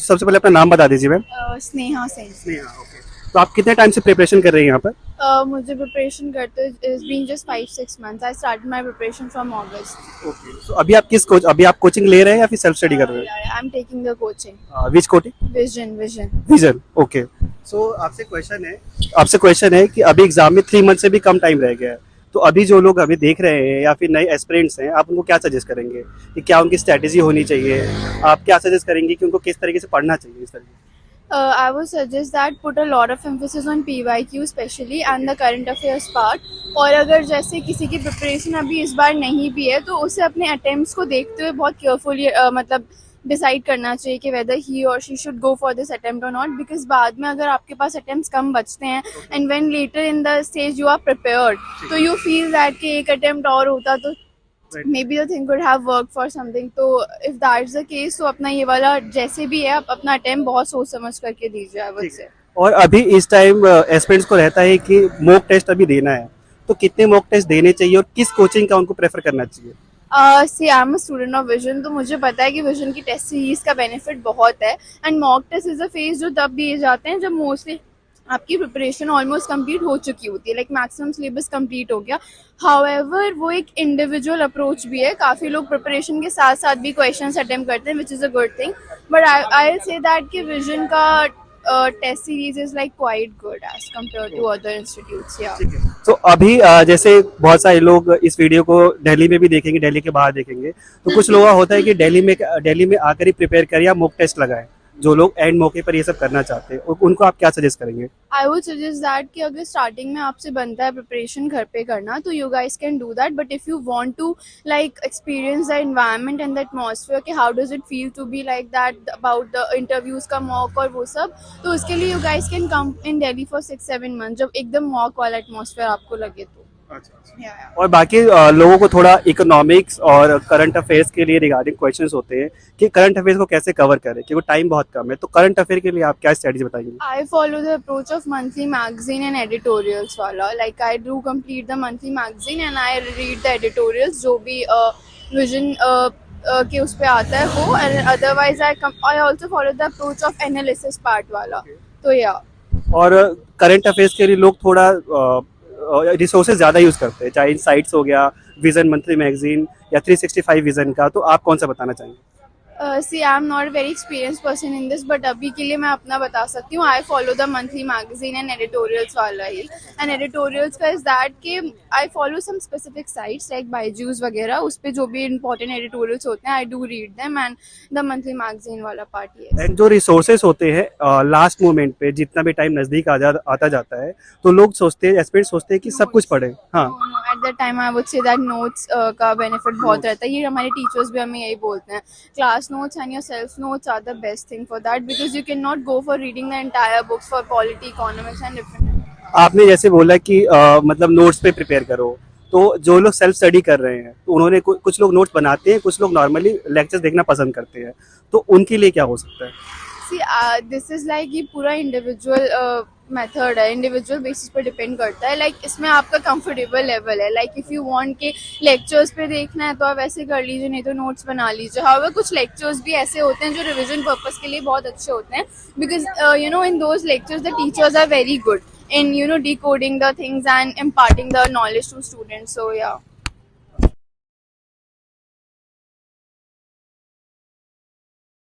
सबसे पहले अपना नाम बता दीजिए मैम। स्नेहा सेन। स्नेहा, ओके। तो आप कितने टाइम से प्रिपरेशन कर रही हैं यहाँ पर? मुझे प्रिपरेशन करते is been just 5-6 months. I start my preparation from August. Okay, तो अभी आप कोचिंग ले रहे हैं या फिर सेल्फ स्टडी कर रहे I am taking the coaching. हैं? Which coaching? Vision Vision. Vision, okay. So आपसे क्वेश्चन है कि अभी एग्जाम में 3 मंथ से भी कम टाइम रह गया है, तो अभी जो लोग अभी देख रहे हैं या फिर नए एस्पिरेंट्स हैं, आप उनको क्या सजेस्ट करेंगे कि क्या उनकी स्ट्रैटेजी होनी चाहिए? आप क्या सजेस्ट करेंगे कि उनको किस तरीके से पढ़ना चाहिए इस तरीके? I would suggest that put a lot of emphasis on PYQ especially and the current affairs part. और अगर जैसे किसी की प्रिपरेशन अभी इस बार नहीं भी है तो उसे अपने अटेम्प्ट्स को देखते हुए बहुत केयरफुली मतलब डिसाइड करना चाहिए कि whether he or she should go for this attempt or not, because बाद में अगर आपके पास अटेम्प्ट्स कम बचते हैं and when later in the stage you are prepared तो यू फील दैट कि एक अटेम्प्ट और होता तो maybe the thing could have worked for something. तो if that's the case तो अपना ये वाला जैसे भी है आप अपना अटेम्प्ट बहुत सोच समझ करके दीजिए, I would say. और अभी इस टाइम एस्पिरेंट्स को रहता है कि मॉक टेस्ट अभी देना है, तो कितने मॉक टेस्ट देने चाहिए और किस कोचिंग का उनको प्रेफर करना चाहिए? See I am a student of Vision, तो मुझे पता है कि विजन की टेस्ट सीरीज का बेनिफिट बहुत है and mock test is a phase जो तब दिए जाते हैं जब मोस्टली आपकी प्रिपरेशन ऑलमोस्ट कंप्लीट हो चुकी होती है, लाइक मैक्सिमम सिलेबस कंप्लीट हो गया. हाउएवर वो एक इंडिविजुअल अप्रोच भी है, काफ़ी लोग प्रिपरेशन के साथ साथ भी क्वेश्चंस अटेम्प्ट करते हैं which is a good thing, but I say that कि विजन का test series is like quite good as compare to other institutes. या तो अभी जैसे बहुत सारे लोग इस वीडियो को दिल्ली में भी देखेंगे, दिल्ली के बाहर देखेंगे, तो कुछ लोग होता है कि दिल्ली में आकर ही प्रिपेयर करें या मॉक टेस्ट लगाएं, जो लोग एंड मौके पर ये सब करना चाहते हैं, उनको आप क्या सजेस्ट करेंगे? आई वुड सजेस्ट दैट कि अगर स्टार्टिंग में आपसे बनता है प्रिपरेशन घर पे करना तो you guys can do that, but if you want to like experience the environment and the atmosphere कि how does it feel to be like that about the interviews का मॉक और वो सब, तो उसके लिए you guys can come in Delhi for 6-7 month जब एकदम मॉक वाला एटमॉस्फेयर आपको लगे तो. और बाकी लोगों को थोड़ा इकोनॉमिक्स और करंट अफेयर्स के लिए रिगार्डिंग क्वेश्चंस होते हैं कि करंट अफेयर्स को कैसे कवर करें, क्योंकि टाइम बहुत कम है, तो करंट अफेयर के लिए आप क्या स्ट्रेटजी बताएंगे? I follow the approach of monthly magazine and editorials वाला. Like I do complete the monthly magazine and I read the editorials जो भी vision के उस पे आता है वो, and otherwise I also follow the approach of analysis part वाला. तो या और करंट अफेयर्स के लिए लोग थोड़ा रिसोर्सेज ज़्यादा यूज़ करते हैं, चाहे इनसाइट्स हो गया, विजन मंथली मैगजीन या 365 विजन का, तो आप कौन सा बताना चाहेंगे? See I am not very experience person in this, but अभी के लिए मैं अपना बता सकती हूँ. I follow the monthly magazine and editorials वाला ही. एंड एडिटोरियल्स का इज दैट कि I follow some specific sites like Byju's वगैरह, उस पर जो भी इंपॉर्टेंट एडिटोरियल्स होते हैं I do read them, and the monthly magazine वाला पार्ट ही है. एंड जो रिसोर्सेज होते हैं लास्ट मोमेंट पे जितना भी टाइम नज़दीक आता जाता है, तो लोग सोचते हैं, एस्पिरेंट्स सोचते हैं कि सब कुछ पढ़े. हाँ, at that time I would say that notes का बेनिफिट बहुत रहता है. ये हमारे टीचर्स भी हमें यही बोलते हैं, class notes and your self notes are the best thing for that, because you cannot go for reading the entire books for polity, economics and different. आपने जैसे बोला कि मतलब नोट्स पे प्रिपेयर करो, तो जो लोग सेल्फ स्टडी कर रहे हैं तो उन्होंने कुछ लोग नोट्स बनाते हैं, कुछ लोग नॉर्मली लेक्चर्स देखना पसंद करते हैं, तो उनके लिए क्या हो सकता है? See, this is like ये पूरा इंडिविजुअल मेथड है, इंडिविजुअल बेसिस पर डिपेंड करता है. लाइक इसमें आपका कंफर्टेबल लेवल है. लाइक इफ़ यू वांट के लेक्चर्स पे देखना है तो आप ऐसे कर लीजिए, नहीं तो नोट्स बना लीजिए. हाउएवर कुछ लेक्चर्स भी ऐसे होते हैं जो रिविजन पर्पस के लिए बहुत अच्छे होते हैं, because you know in those lectures the teachers are very good in decoding the things and imparting the knowledge to students. So yeah.